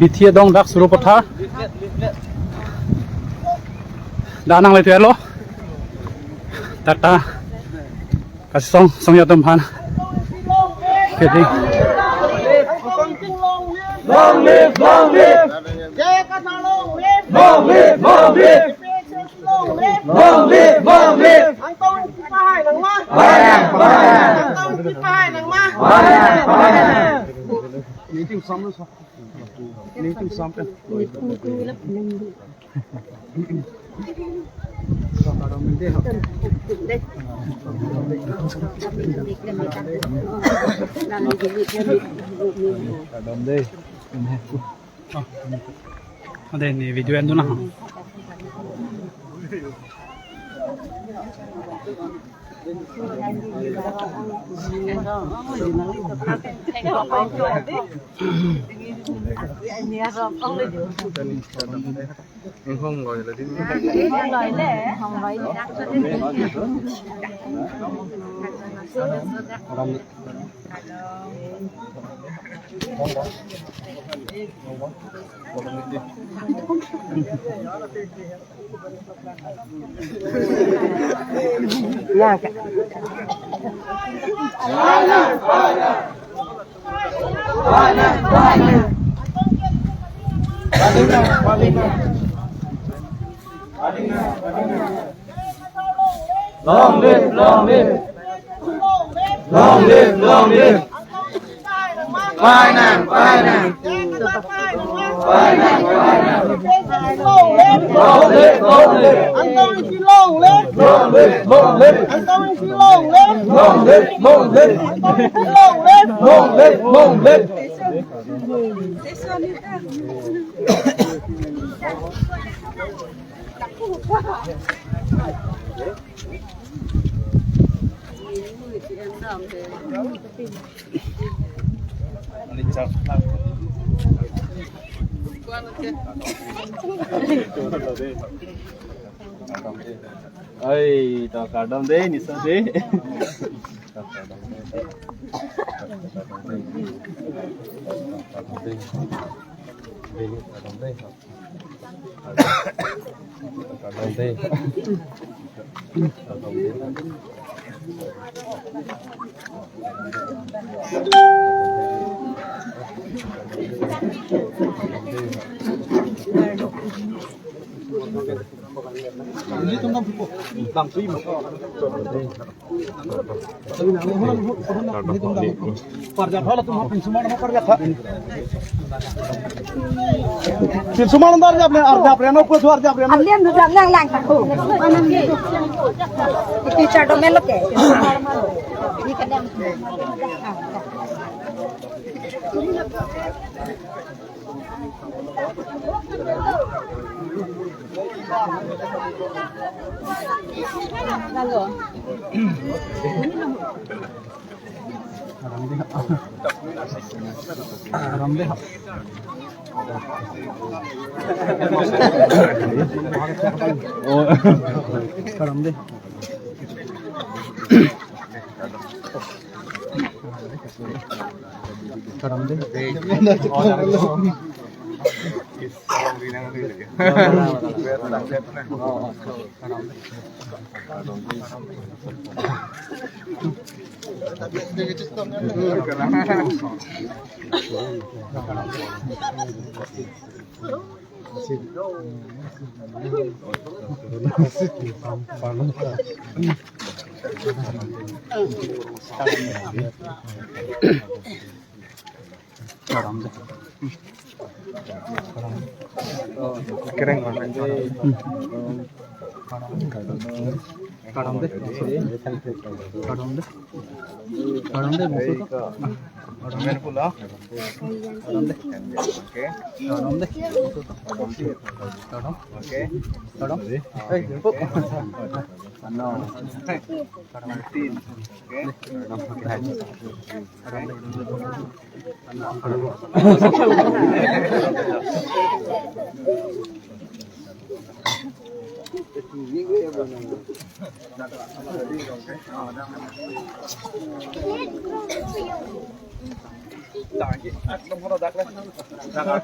Bithia dong dak suruh pothar. Đã năng lấy tuyến lỗ. Tata kasih song ya teman. Jadi. Long live, long live. Long live, long live. Long live, long live. Anh tôi chỉ phải nắng má. Anh tôi chỉ phải nắng má. Ini tim sam lu. Ini tim sam kan. Ada ini video yang dulu. Không gọi là tiếng Long live, long live. Long live, long live. Phai nàng, phai nàng. Phai nàng, phai nàng. Long live, long live. Anh tôi chỉ long lên. Long live, long live. Anh tôi chỉ long lên. Long live, long live. Anh tôi chỉ long lên. Long live, long live. ơi tao cả đông đấy nhỉ sao thế Ini tuh nggak buku. Langsung ini. Parjat hal tuh mau semua nama parjat. Semua ntar jawab nih, jawab nih, no kuat jawab nih. Alian tuh jawab lang takku. Itu cardok melok ya. Ini kadang. Lalu. Haram deh. Oh, haram deh. Haram deh. keren banget Kadang deh, kadang deh, musuh tuh. Main pula Kadang deh, oke kadang deh, musuh tuh. Kadang, oke kadang. Jemput. ano Martin oke Dapat.